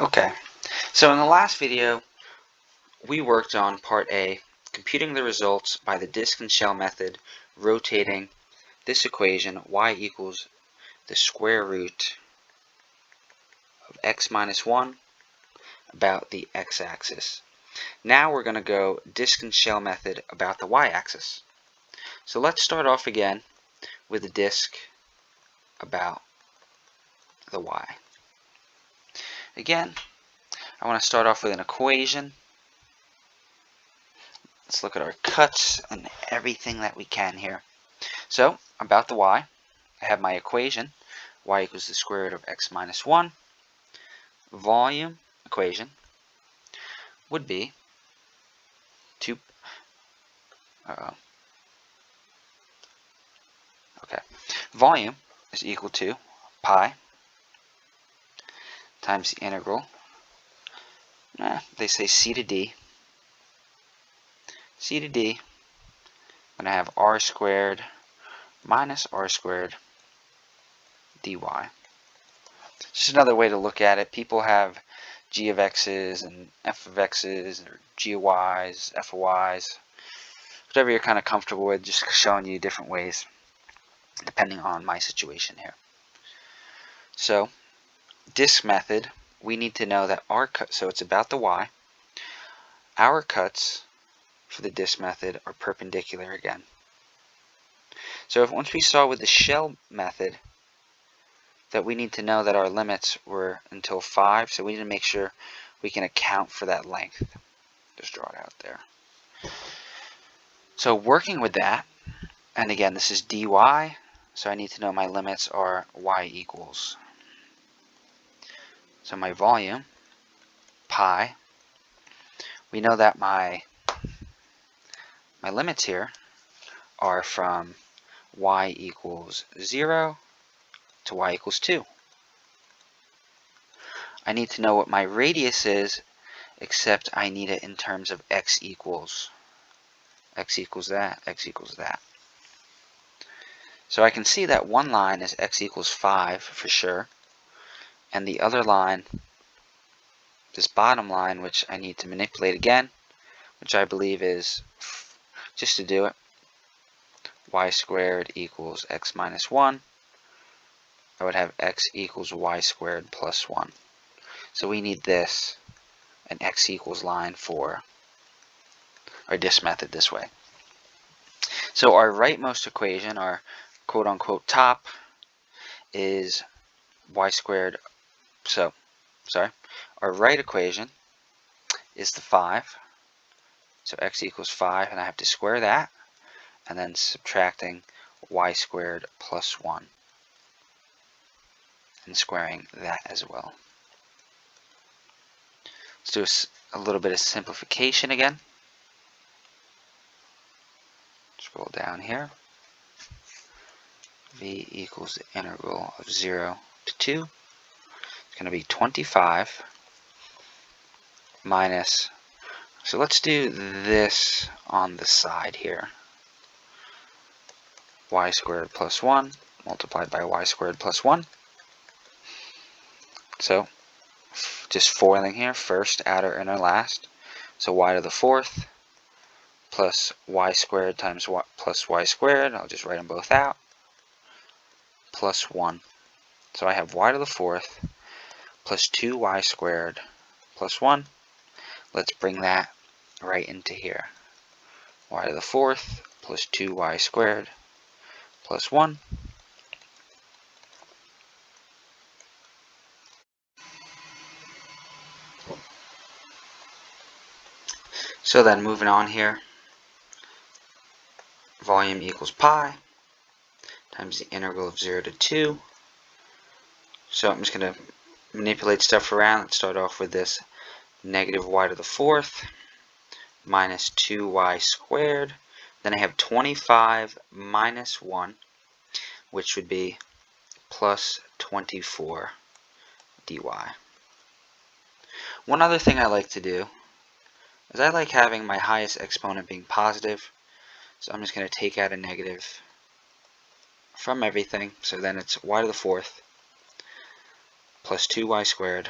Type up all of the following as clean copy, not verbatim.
Okay, so in the last video, we worked on part A, computing the results by the disk and shell method, rotating this equation, y equals the square root of x minus 1 about the x-axis. Now we're going to go disk and shell method about the y-axis. So let's start off again with the disk about the y. Again, I want to start off with an equation. Let's look at our cuts and everything that we can here. So, about the y, I have my equation, y equals the square root of x minus 1. Volume equation would be 2, volume is equal to pi times the integral, they say c to d, I'm going to have r squared minus r squared dy. Just another way to look at it. People have g of x's and f of x's, or g of y's, f of y's, whatever you're kind of comfortable with, just showing you different ways depending on my situation here. So, disk method, we need to know that our cut, so it's about the y, our cuts for the disk method are perpendicular again. So once we saw with the shell method that we need to know that our limits were until 5, so we need to make sure we can account for that length. Just draw it out there. So working with that, and again this is dy, so I need to know my limits are y equals. So my volume, pi, we know that my limits here are from y equals 0 to y equals 2. I need to know what my radius is, except I need it in terms of x equals that, x equals that. So I can see that one line is x equals 5 for sure, and the other line, this bottom line, which I need to manipulate again, which I believe is, just to do it, y squared equals x minus 1. I would have x equals y squared plus 1. So we need this, an x equals line for our disk method this way. So our rightmost equation, our quote-unquote top, is y squared. So, our right equation is the 5. So x equals 5, and I have to square that, and then subtracting y squared plus 1, and squaring that as well. Let's do a little bit of simplification again. Scroll down here. V equals the integral of 0 to 2. It's going to be 25 minus, so let's do this on the side here. Y squared plus 1 multiplied by y squared plus 1. So, just foiling here, first, outer, inner, last. So y to the 4th plus y squared times y plus y squared, I'll just write them both out, plus 1. So I have y to the 4th plus 2y squared plus 1. Let's bring that right into here. Y to the 4th plus 2y squared plus 1. So then moving on here, volume equals pi times the integral of 0 to 2. So I'm just going to manipulate stuff around. Let's start off with this negative y to the 4th minus 2y squared. Then I have 25 minus 1, which would be plus 24 dy. One other thing I like to do is I like having my highest exponent being positive. So I'm just going to take out a negative from everything. So then it's y to the 4th plus 2y squared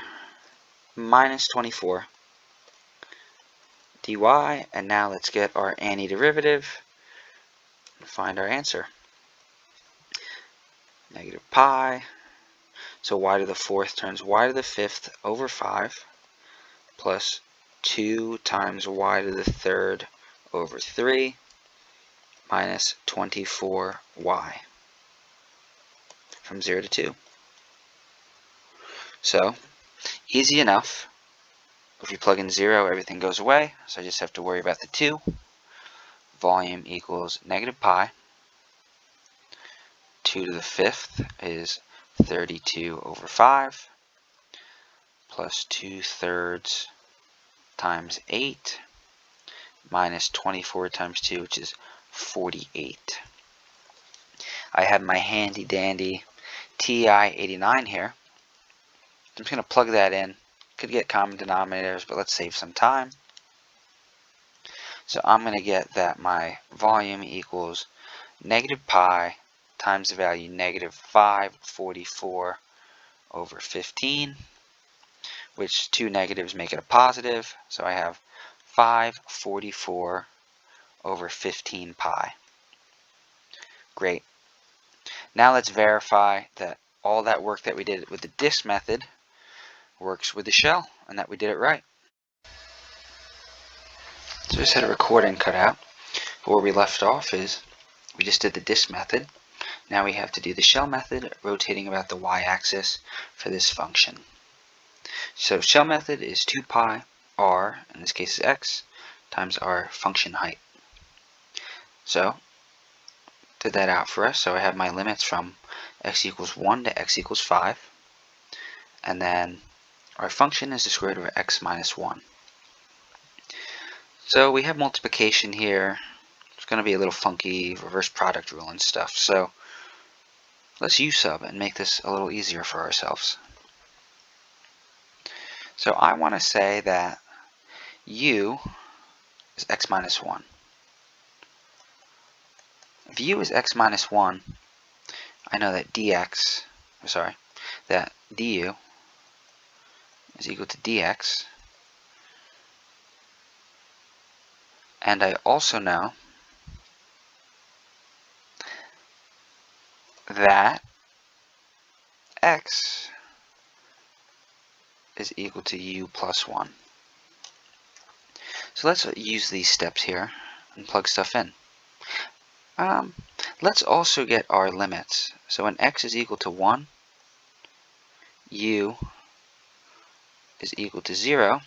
minus 24 dy, and now let's get our antiderivative and find our answer. Negative pi, so y to the fourth turns y to the fifth over 5 plus 2 times y to the third over 3 minus 24y from 0 to 2. So, easy enough. If you plug in 0, everything goes away, so I just have to worry about the 2. Volume equals negative pi. 2 to the fifth is 32 over 5 plus 2/3 times 8 minus 24 times 2, which is 48. I have my handy dandy TI-89 here. I'm just going to plug that in. Could get common denominators, but let's save some time. So I'm going to get that my volume equals negative pi times the value negative 544 over 15, which two negatives make it a positive. So I have 544 over 15 pi. Great. Now let's verify that all that work that we did with the disk method works with the shell and that we did it right. So I just had a recording cut out. But where we left off is we just did the disk method. Now we have to do the shell method, rotating about the y-axis for this function. So shell method is 2 pi r, in this case is x, times our function height. So did that out for us. So I have my limits from x equals 1 to x equals 5. And then our function is the square root of x minus 1. So we have multiplication here. It's going to be a little funky, reverse product rule and stuff. So let's u sub and make this a little easier for ourselves. So I want to say that u is x minus 1. If u is x minus 1, I know that that du is equal to dx. And I also know that x is equal to u plus 1. So let's use these steps here and plug stuff in. Let's also get our limits. So when x is equal to 1, u is equal to 0.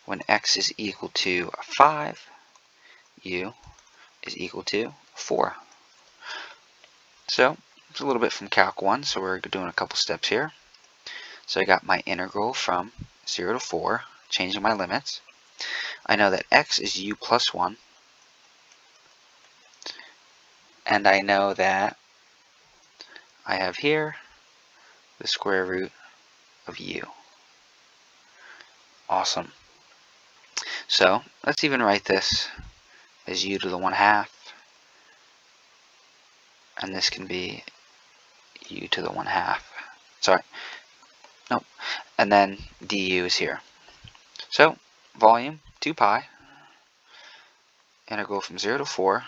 When x is equal to 5, u is equal to 4. So it's a little bit from Calc 1, so we're doing a couple steps here. So I got my integral from 0 to 4, changing my limits. I know that x is u plus 1. And I know that I have here the square root of u. Awesome. So let's even write this as u to the 1/2. And this can be u to the 1/2. Sorry. Nope. And then du is here. So volume 2 pi. Integral from 0 to 4.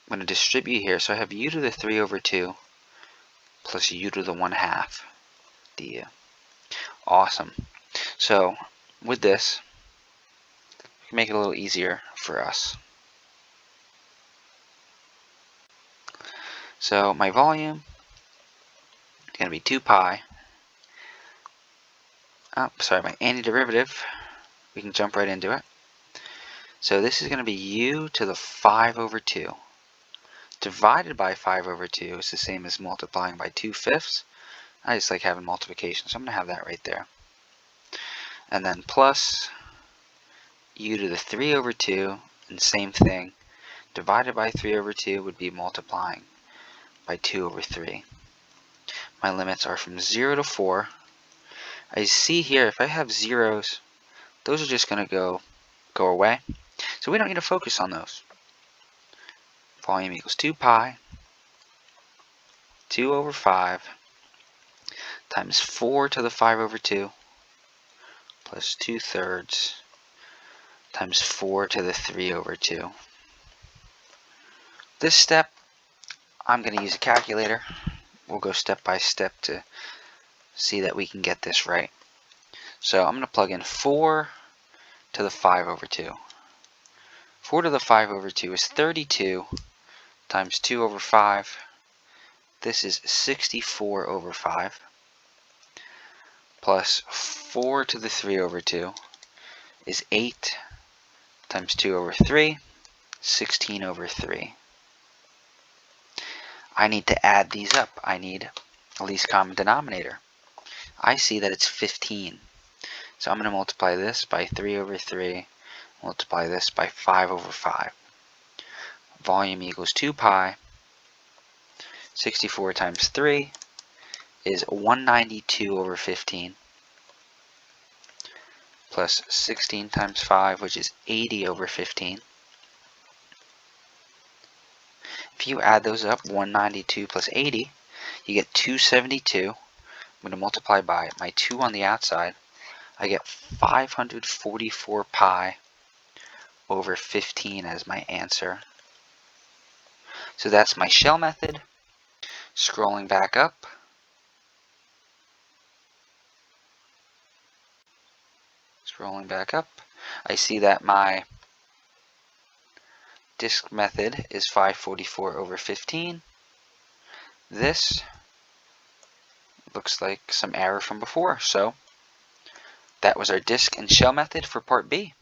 I'm going to distribute here. So I have u to the 3 over 2 plus u to the 1/2 du. Awesome. So with this, we can make it a little easier for us. So my volume is going to be 2 pi. My antiderivative, we can jump right into it. So this is going to be u to the 5 over 2. Divided by 5 over 2 is the same as multiplying by 2/5. I just like having multiplication, so I'm going to have that right there. And then plus u to the 3 over 2, and same thing. Divided by 3 over 2 would be multiplying by 2 over 3. My limits are from 0 to 4. I see here, if I have zeros, those are just going to go away. So we don't need to focus on those. Volume equals 2 pi, 2 over 5, times 4 to the 5 over 2, plus 2/3 times 4 to the 3 over 2. This step, I'm going to use a calculator. We'll go step by step to see that we can get this right. So I'm going to plug in 4 to the 5 over 2. 4 to the 5 over 2 is 32 times 2 over 5. This is 64 over 5. Plus 4 to the 3 over 2 is 8 times 2 over 3, 16 over 3. I need to add these up. I need a least common denominator. I see that it's 15. So I'm going to multiply this by 3 over 3, multiply this by 5 over 5. Volume equals 2 pi. 64 times 3 is 192 over 15. Plus 16 times 5, which is 80 over 15. If you add those up, 192 plus 80, you get 272. I'm going to multiply by my 2 on the outside. I get 544 pi over 15 as my answer. So that's my shell method. Scrolling back up. I see that my disk method is 544 over 15. This looks like some error from before. So that was our disk and shell method for part B.